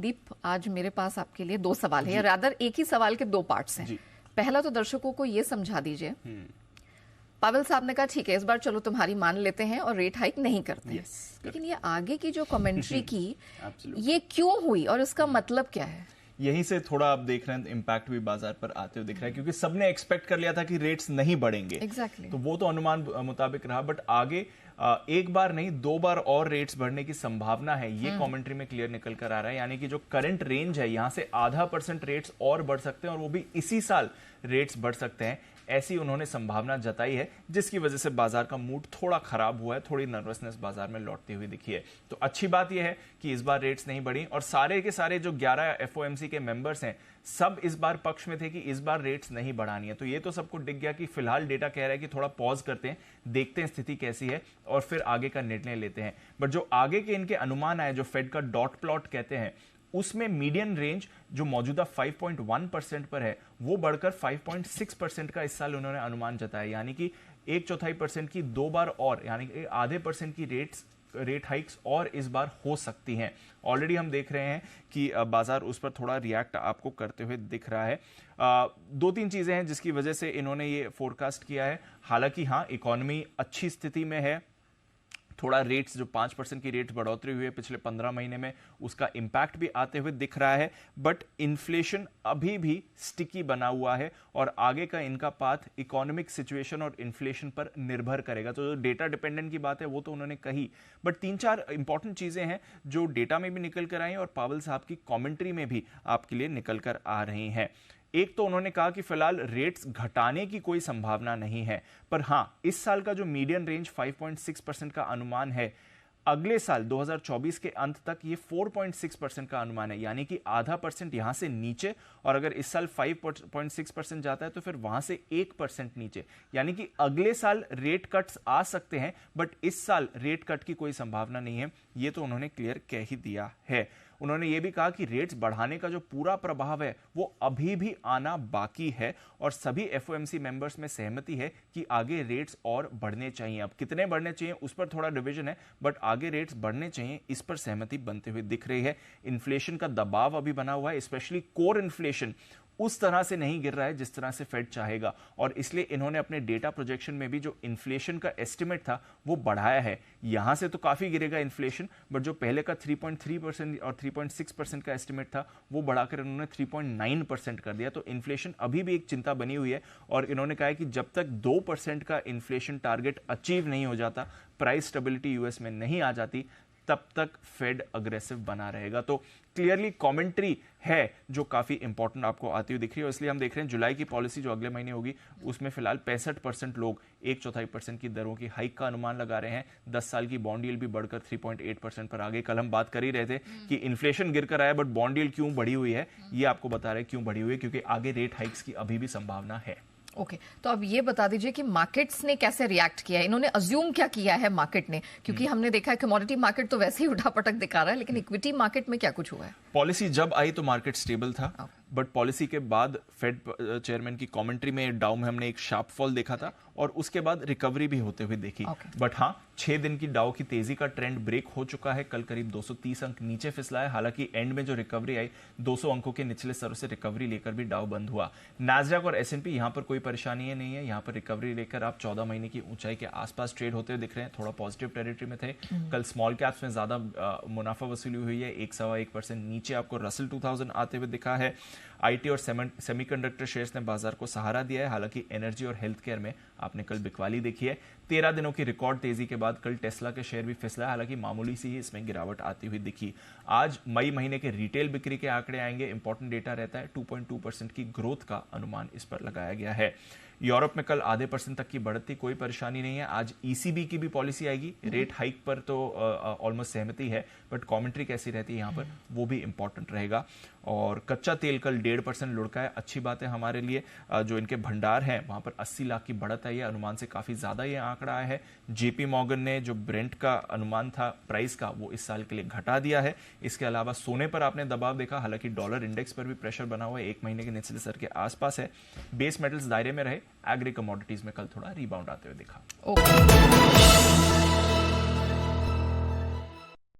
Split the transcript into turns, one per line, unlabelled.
दीप, आज मेरे पास आपके लिए 2 सवाल है, या रादर एक ही सवाल के 2 पार्ट्स हैं। पहला तो दर्शकों को ये समझा दीजिए, पावेल साहब ने कहा ठीक है इस बार चलो तुम्हारी मान लेते हैं और रेट हाइक नहीं करते हैं, लेकिन ये आगे की जो कमेंट्री की ये क्यों हुई और इसका मतलब क्या है?
यहीं से थोड़ा आप देख रहे हैं इम्पैक्ट भी बाजार पर आते हुए दिख रहा है, क्योंकि सबने एक्सपेक्ट कर लिया था कि रेट्स नहीं बढ़ेंगे।
Exactly.
तो वो तो अनुमान मुताबिक रहा, बट आगे एक बार नहीं 2 बार और रेट्स बढ़ने की संभावना है, ये कमेंट्री में क्लियर निकल कर आ रहा है। यानी कि जो करंट रेंज है यहां से ½ % रेट्स और बढ़ सकते हैं और वो भी इसी साल रेट्स बढ़ सकते हैं, ऐसी उन्होंने संभावना जताई है, जिसकी वजह से बाजार का मूड थोड़ा खराब हुआ है, थोड़ी नर्वसनेस बाजार में लौटती हुई दिखी है। तो अच्छी बात यह है कि इस बार रेट्स नहीं बढ़ी और सारे के सारे जो 11 FOMC के मेंबर्स हैं सब इस बार पक्ष में थे कि इस बार रेट्स नहीं बढ़ानी है। तो ये तो सबको दिख गया कि फिलहाल डेटा कह रहा है कि थोड़ा पॉज करते हैं, देखते हैं स्थिति कैसी है और फिर आगे का निर्णय लेते हैं। बट जो आगे के इनके अनुमान आए, जो फेड का डॉट प्लॉट कहते हैं, उसमें मीडियन रेंज जो मौजूदा 5.1% पर है वो बढ़कर 5.6% का इस साल उन्होंने अनुमान जताया। यानी कि 1/4% की 2 बार और, यानी कि ½ % की रेट हाइक्स और इस बार हो सकती हैं। ऑलरेडी हम देख रहे हैं कि बाजार उस पर थोड़ा रिएक्ट आपको करते हुए दिख रहा है। 2-3 चीजें हैं जिसकी वजह से इन्होंने ये फोरकास्ट किया है। हालांकि हाँ, इकोनॉमी अच्छी स्थिति में है, थोड़ा रेट्स जो 5% की रेट बढ़ोतरी हुई है पिछले 15 महीने में, उसका इंपैक्ट भी आते हुए दिख रहा है। बट इन्फ्लेशन अभी भी स्टिकी बना हुआ है और आगे का इनका पाथ इकोनॉमिक सिचुएशन और इन्फ्लेशन पर निर्भर करेगा। तो जो डेटा डिपेंडेंट की बात है वो तो उन्होंने कही, बट 3-4 इंपॉर्टेंट चीजें हैं जो डेटा में भी निकल कर आई और पावेल साहब की कॉमेंट्री में भी आपके लिए निकल कर आ रही हैं। एक तो उन्होंने कहा कि फिलहाल रेट्स घटाने की कोई संभावना नहीं है, पर हां इस साल का जो मीडियन रेंज 5.6% का अनुमान है, अगले साल 2024 के अंत तक ये 4.6% का अनुमान है। यानी कि ½ % यहां से नीचे, और अगर इस साल 5.6% जाता है तो फिर वहां से 1% नीचे। यानी कि अगले साल रेट कट्स आ सकते हैं, बट इस साल रेट कट की कोई संभावना नहीं है, ये तो उन्होंने क्लियर कह ही दिया है। उन्होंने ये भी कहा कि रेट्स बढ़ाने का जो पूरा प्रभाव है वो अभी भी आना बाकी है और सभी FOMC मेंबर्स में सहमति है कि आगे रेट्स और बढ़ने चाहिए। अब कितने बढ़ने चाहिए उस पर थोड़ा डिवीजन है, बट आगे रेट्स बढ़ने चाहिए, इस पर सहमति बनते हुए दिख रही है। इन्फ्लेशन का दबाव अभी बना हुआ है, स्पेशली कोर इन्फ्लेशन उस तरह से नहीं गिर रहा है जिस तरह से फेड चाहेगा, और इसलिए इन्होंने अपने डेटा प्रोजेक्शन में भी जो इन्फ्लेशन का एस्टिमेट था वो बढ़ाया है। यहां से तो काफी गिरेगा इन्फ्लेशन, बट जो पहले का 3.3% और 3.6% का एस्टिमेट था वो बढ़ाकर इन्होंने 3.9% कर दिया। तो इन्फ्लेशन अभी भी एक चिंता बनी हुई है और इन्होंने कहा है कि जब तक 2% का इन्फ्लेशन टारगेट अचीव नहीं हो जाता, प्राइस स्टेबिलिटी यूएस में नहीं आ जाती, तब तक फेड अग्रेसिव बना रहेगा। तो क्लियरली कमेंट्री है जो काफी इंपॉर्टेंट आपको आती हुई दिख रही है। इसलिए हम देख रहे हैं जुलाई की पॉलिसी जो अगले महीने होगी उसमें फिलहाल 65% लोग 1/4% की दरों की हाइक का अनुमान लगा रहे हैं। 10 साल की बॉन्ड यील्ड भी बढ़कर 3.8% पर आ गई। कल हम बात कर ही रहे थे कि इन्फ्लेशन गिर कर आया, बट बॉन्ड यील्ड क्यों बढ़ी हुई है, ये आपको बता रहे हैं क्यों बढ़ी हुई है, क्योंकि आगे रेट हाइक्स की अभी भी संभावना है।
ओके, तो अब ये बता दीजिए कि मार्केट्स ने कैसे रिएक्ट किया है, इन्होंने अज्यूम क्या किया है मार्केट ने, क्योंकि हमने देखा है कमोडिटी मार्केट तो वैसे ही उठापटक दिखा रहा है, लेकिन इक्विटी मार्केट में क्या कुछ हुआ है?
पॉलिसी जब आई तो मार्केट स्टेबल था, बट पॉलिसी के बाद फेड चेयरमैन की कमेंट्री में डाउ में हमने एक शार्प फॉल देखा था और उसके बाद रिकवरी भी होते हुए देखी। बट हाँ, 6 दिन की डाउ की तेजी का ट्रेंड ब्रेक हो चुका है। कल करीब 230 अंक नीचे फिसला है। हालांकि एंड में जो रिकवरी आई 200 अंकों के निचले स्तरों से रिकवरी लेकर भी डाउ बंद हुआ। नास्डैक और S&P यहां पर कोई परेशानी नहीं है, यहां पर रिकवरी लेकर आप 14 महीने की ऊंचाई के आसपास ट्रेड होते हुए दिख रहे हैं। थोड़ा पॉजिटिव टेरिटरी में थे। कल स्मॉल कैप्स में ज्यादा मुनाफा वसूली हुई है, 1.25% नीचे आपको रसल 2000 आते हुए दिखा है। IT और सेमीकंडक्टर शेयर्स ने बाजार को सहारा दिया है। हालांकि एनर्जी और हेल्थ केयर में आपने कल बिकवाली देखी है। 13 दिनों की रिकॉर्ड तेजी के बाद कल टेस्ला के शेयर भी फिसला, हालांकि मामूली सी ही इसमें गिरावट आती हुई दिखी। आज मई महीने के रिटेल बिक्री के आंकड़े आएंगे, इंपॉर्टेंट डेटा रहता है। 2.2% की ग्रोथ का अनुमान इस पर लगाया गया है। यूरोप में कल ½ % तक की बढ़ती, कोई परेशानी नहीं है। आज ECB की भी पॉलिसी आएगी, रेट हाइक पर तो ऑलमोस्ट सहमति है, बट कमेंट्री कैसी रहती है यहाँ पर वो भी इंपॉर्टेंट रहेगा। और कच्चा तेल कल 1.5% लुढ़का है, अच्छी बात है हमारे लिए। जो इनके भंडार हैं वहां पर 80 लाख की बढ़त आई है, अनुमान से काफी ज्यादा ये आंकड़ा आया है। JP मॉर्गन ने जो ब्रेंट का अनुमान था प्राइस का, वो इस साल के लिए घटा दिया है। इसके अलावा सोने पर आपने दबाव देखा, हालांकि डॉलर इंडेक्स पर भी प्रेशर बना हुआ है, 1 महीने के निचले स्तर के आसपास है। बेस मेटल्स दायरे में रहे, एग्री कमोडिटीज में कल थोड़ा रिबाउंड आते हुए दिखा।